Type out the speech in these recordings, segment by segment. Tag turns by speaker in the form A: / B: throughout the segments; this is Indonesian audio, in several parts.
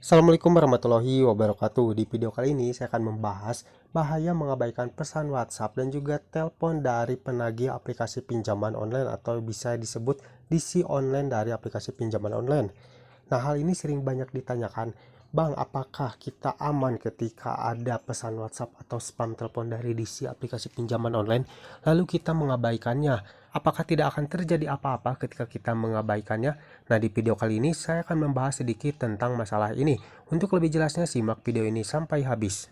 A: Assalamualaikum warahmatullahi wabarakatuh. Di video kali ini saya akan membahas bahaya mengabaikan pesan WhatsApp dan juga telepon dari penagih aplikasi pinjaman online atau bisa disebut DC online dari aplikasi pinjaman online. Nah, hal ini sering banyak ditanyakan, Bang, apakah kita aman ketika ada pesan WhatsApp atau spam telepon dari DC aplikasi pinjaman online, lalu kita mengabaikannya? Apakah tidak akan terjadi apa-apa ketika kita mengabaikannya? Nah, di video kali ini saya akan membahas sedikit tentang masalah ini. Untuk lebih jelasnya, simak video ini sampai habis.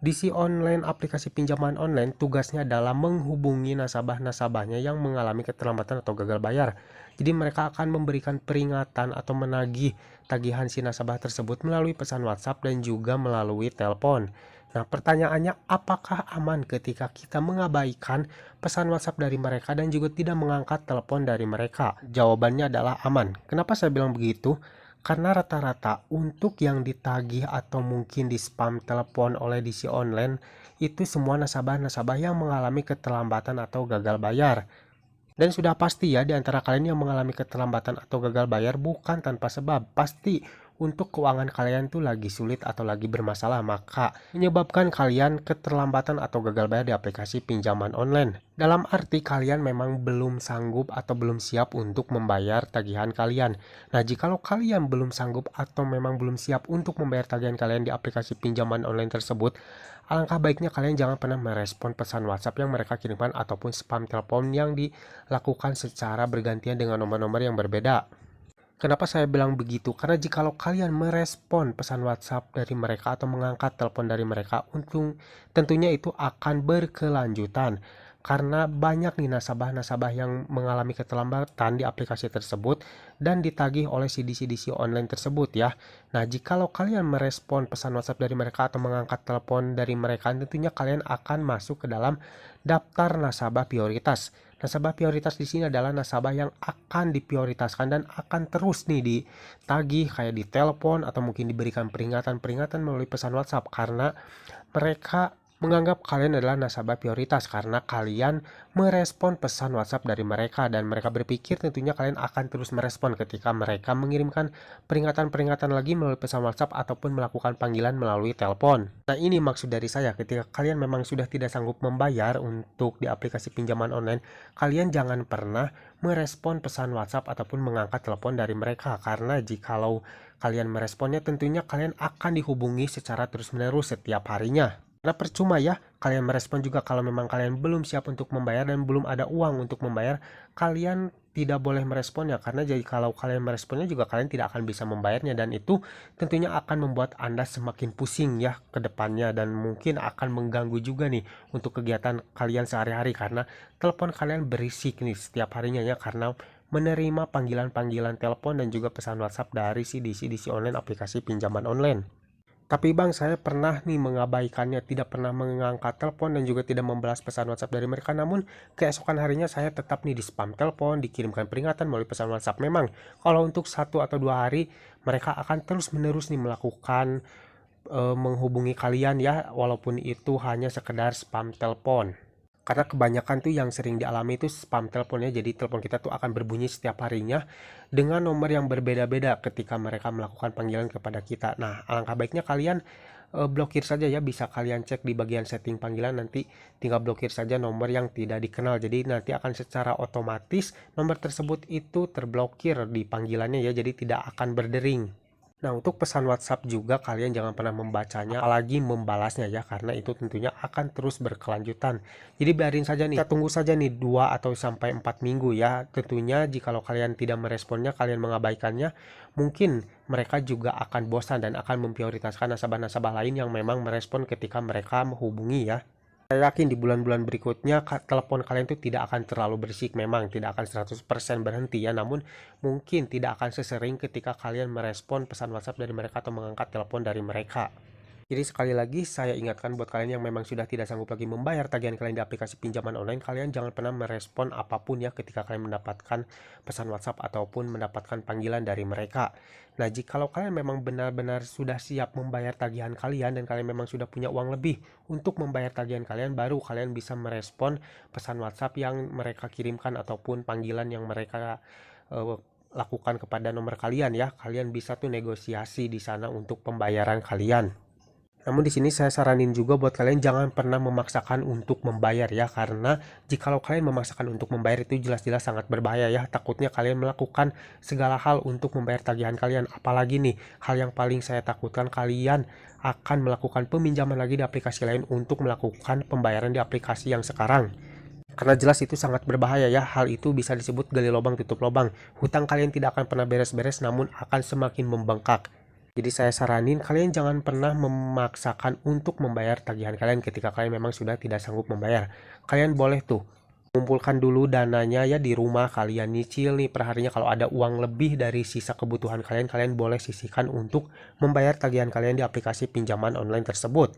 A: DC online aplikasi pinjaman online tugasnya adalah menghubungi nasabah-nasabahnya yang mengalami keterlambatan atau gagal bayar. Jadi mereka akan memberikan peringatan atau menagih tagihan si nasabah tersebut melalui pesan WhatsApp dan juga melalui telepon. Nah, pertanyaannya, apakah aman ketika kita mengabaikan pesan WhatsApp dari mereka dan juga tidak mengangkat telepon dari mereka? Jawabannya adalah aman. Kenapa saya bilang begitu? Karena rata-rata untuk yang ditagih atau mungkin di spam telepon oleh DC online itu semua nasabah-nasabah yang mengalami keterlambatan atau gagal bayar. Dan sudah pasti ya, di antara kalian yang mengalami keterlambatan atau gagal bayar bukan tanpa sebab. Pasti untuk keuangan kalian tuh lagi sulit atau lagi bermasalah, maka menyebabkan kalian keterlambatan atau gagal bayar di aplikasi pinjaman online. Dalam arti kalian memang belum sanggup atau belum siap untuk membayar tagihan kalian. Nah, jikalau kalian belum sanggup atau memang belum siap untuk membayar tagihan kalian di aplikasi pinjaman online tersebut, alangkah baiknya kalian jangan pernah merespon pesan WhatsApp yang mereka kirimkan ataupun spam telepon yang dilakukan secara bergantian dengan nomor-nomor yang berbeda. Kenapa saya bilang begitu? Karena jikalau kalian merespon pesan WhatsApp dari mereka atau mengangkat telepon dari mereka, tentunya itu akan berkelanjutan. Karena banyak nih nasabah-nasabah yang mengalami keterlambatan di aplikasi tersebut dan ditagih oleh si DC-DC online tersebut ya. Nah, jikalau kalian merespon pesan WhatsApp dari mereka atau mengangkat telepon dari mereka, tentunya kalian akan masuk ke dalam daftar nasabah prioritas. Nasabah prioritas di sini adalah nasabah yang akan diprioritaskan dan akan terus nih ditagih kayak di telepon atau mungkin diberikan peringatan-peringatan melalui pesan WhatsApp karena mereka menganggap kalian adalah nasabah prioritas karena kalian merespon pesan WhatsApp dari mereka dan mereka berpikir tentunya kalian akan terus merespon ketika mereka mengirimkan peringatan-peringatan lagi melalui pesan WhatsApp ataupun melakukan panggilan melalui telepon. Nah, ini maksud dari saya, ketika kalian memang sudah tidak sanggup membayar untuk di aplikasi pinjaman online, kalian jangan pernah merespon pesan WhatsApp ataupun mengangkat telepon dari mereka karena jikalau kalian meresponnya tentunya kalian akan dihubungi secara terus-menerus setiap harinya. Karena percuma ya, kalian merespon juga kalau memang kalian belum siap untuk membayar dan belum ada uang untuk membayar, kalian tidak boleh meresponnya karena jadi kalau kalian meresponnya juga kalian tidak akan bisa membayarnya dan itu tentunya akan membuat Anda semakin pusing ya ke depannya dan mungkin akan mengganggu juga nih untuk kegiatan kalian sehari-hari karena telepon kalian berisik nih setiap harinya ya karena menerima panggilan-panggilan telepon dan juga pesan WhatsApp dari si DC online aplikasi pinjaman online. Tapi Bang, saya pernah nih mengabaikannya, tidak pernah mengangkat telepon dan juga tidak membalas pesan WhatsApp dari mereka. Namun keesokan harinya saya tetap nih di spam telepon, dikirimkan peringatan melalui pesan WhatsApp. Memang kalau untuk 1 atau 2 hari mereka akan terus-menerus nih melakukan menghubungi kalian ya, walaupun itu hanya sekedar spam telepon. Karena kebanyakan tuh yang sering dialami itu spam teleponnya, jadi telepon kita tuh akan berbunyi setiap harinya dengan nomor yang berbeda-beda ketika mereka melakukan panggilan kepada kita. Nah, alangkah baiknya kalian blokir saja ya, bisa kalian cek di bagian setting panggilan, nanti tinggal blokir saja nomor yang tidak dikenal. Jadi nanti akan secara otomatis nomor tersebut itu terblokir di panggilannya ya, jadi tidak akan berdering. Nah, untuk pesan WhatsApp juga kalian jangan pernah membacanya, apalagi membalasnya ya, karena itu tentunya akan terus berkelanjutan. Jadi biarin saja nih, kita tunggu saja nih 2 atau sampai 4 minggu ya. Tentunya jikalau kalian tidak meresponnya, kalian mengabaikannya, mungkin mereka juga akan bosan dan akan memprioritaskan nasabah-nasabah lain yang memang merespon ketika mereka menghubungi ya. Saya yakin di bulan-bulan berikutnya telepon kalian itu tidak akan terlalu berisik, memang tidak akan 100% berhenti ya, namun mungkin tidak akan sesering ketika kalian merespon pesan WhatsApp dari mereka atau mengangkat telepon dari mereka. Jadi sekali lagi saya ingatkan buat kalian yang memang sudah tidak sanggup lagi membayar tagihan kalian di aplikasi pinjaman online, kalian jangan pernah merespon apapun ya ketika kalian mendapatkan pesan WhatsApp ataupun mendapatkan panggilan dari mereka. Nah, jikalau kalian memang benar-benar sudah siap membayar tagihan kalian dan kalian memang sudah punya uang lebih untuk membayar tagihan kalian, baru kalian bisa merespon pesan WhatsApp yang mereka kirimkan ataupun panggilan yang mereka lakukan kepada nomor kalian ya. Kalian bisa tuh negosiasi di sana untuk pembayaran kalian. Namun di sini saya saranin juga buat kalian jangan pernah memaksakan untuk membayar ya, karena jikalau kalian memaksakan untuk membayar itu jelas-jelas sangat berbahaya ya. Takutnya kalian melakukan segala hal untuk membayar tagihan kalian. Apalagi nih, hal yang paling saya takutkan, kalian akan melakukan peminjaman lagi di aplikasi lain untuk melakukan pembayaran di aplikasi yang sekarang. Karena jelas itu sangat berbahaya ya. Hal itu bisa disebut gali lubang tutup lubang. Hutang kalian tidak akan pernah beres-beres, namun akan semakin membengkak. Jadi saya saranin kalian jangan pernah memaksakan untuk membayar tagihan kalian ketika kalian memang sudah tidak sanggup membayar. Kalian boleh tuh kumpulkan dulu dananya ya di rumah, kalian nyicil nih perharinya. Kalau ada uang lebih dari sisa kebutuhan kalian, kalian boleh sisihkan untuk membayar tagihan kalian di aplikasi pinjaman online tersebut.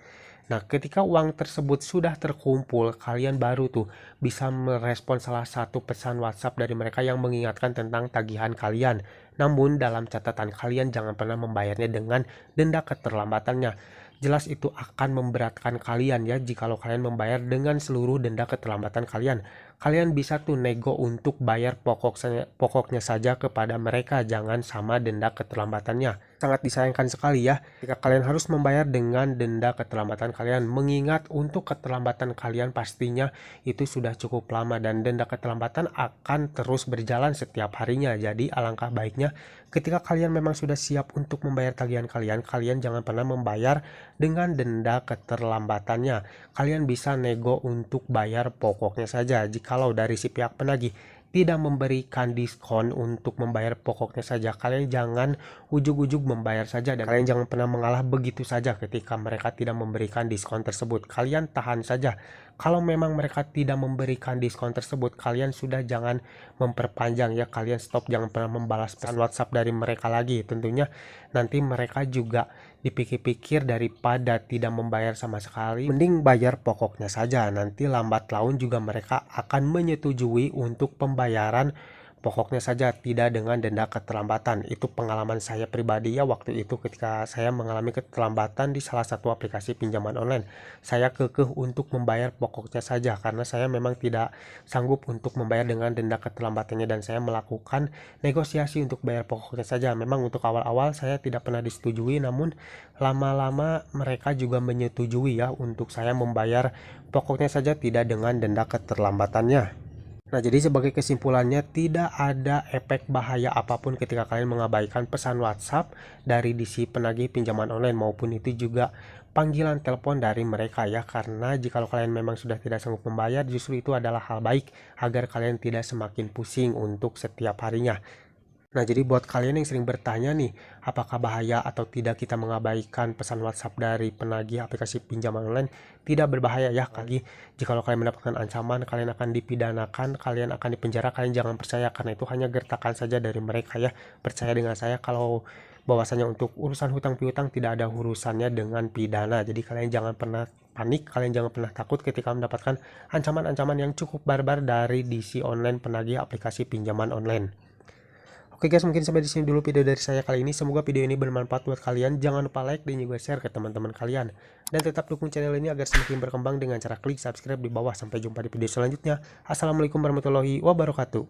A: Nah, ketika uang tersebut sudah terkumpul, kalian baru tuh bisa merespon salah satu pesan WhatsApp dari mereka yang mengingatkan tentang tagihan kalian. Namun, dalam catatan kalian jangan pernah membayarnya dengan denda keterlambatannya. Jelas itu akan memberatkan kalian ya jikalau kalian membayar dengan seluruh denda keterlambatan kalian. Kalian bisa tuh nego untuk bayar pokoknya saja kepada mereka, jangan sama denda keterlambatannya. Sangat disayangkan sekali ya jika kalian harus membayar dengan denda keterlambatan kalian, mengingat untuk keterlambatan kalian pastinya itu sudah cukup lama dan denda keterlambatan akan terus berjalan setiap harinya. Jadi alangkah baiknya ketika kalian memang sudah siap untuk membayar tagihan kalian, kalian jangan pernah membayar dengan denda keterlambatannya. Kalian bisa nego untuk bayar pokoknya saja. Jikalau dari si pihak penagih tidak memberikan diskon untuk membayar pokoknya saja, kalian jangan ujug-ujug membayar saja, dan kalian jangan pernah mengalah begitu saja ketika mereka tidak memberikan diskon tersebut. Kalian tahan saja. Kalau memang mereka tidak memberikan diskon tersebut, kalian sudah jangan memperpanjang ya, kalian stop, jangan pernah membalas pesan WhatsApp dari mereka lagi. Tentunya nanti mereka juga dipikir-pikir, daripada tidak membayar sama sekali, mending bayar pokoknya saja. Nanti lambat laun juga mereka akan menyetujui untuk pembayaran pokoknya saja, tidak dengan denda keterlambatan. Itu pengalaman saya pribadi ya, waktu itu ketika saya mengalami keterlambatan di salah satu aplikasi pinjaman online. Saya kekeh untuk membayar pokoknya saja karena saya memang tidak sanggup untuk membayar dengan denda keterlambatannya, dan saya melakukan negosiasi untuk bayar pokoknya saja. Memang untuk awal-awal saya tidak pernah disetujui, namun lama-lama mereka juga menyetujui ya untuk saya membayar pokoknya saja, tidak dengan denda keterlambatannya. Nah, jadi sebagai kesimpulannya, tidak ada efek bahaya apapun ketika kalian mengabaikan pesan WhatsApp dari si penagih pinjaman online, maupun itu juga panggilan telepon dari mereka ya. Karena jika kalian memang sudah tidak sanggup membayar, justru itu adalah hal baik agar kalian tidak semakin pusing untuk setiap harinya. Nah, jadi buat kalian yang sering bertanya nih, apakah bahaya atau tidak kita mengabaikan pesan WhatsApp dari penagih aplikasi pinjaman online? Tidak berbahaya ya, kali jika kalian mendapatkan ancaman, kalian akan dipidanakan, kalian akan dipenjara, kalian jangan percaya, karena itu hanya gertakan saja dari mereka ya. Percaya dengan saya kalau bahwasanya untuk urusan hutang piutang tidak ada urusannya dengan pidana. Jadi kalian jangan pernah panik, kalian jangan pernah takut ketika mendapatkan ancaman-ancaman yang cukup barbar dari DC online penagih aplikasi pinjaman online. Oke guys, mungkin sampai di sini dulu video dari saya kali ini. Semoga video ini bermanfaat buat kalian. Jangan lupa like dan juga share ke teman-teman kalian. Dan tetap dukung channel ini agar semakin berkembang dengan cara klik subscribe di bawah. Sampai jumpa di video selanjutnya. Assalamualaikum warahmatullahi wabarakatuh.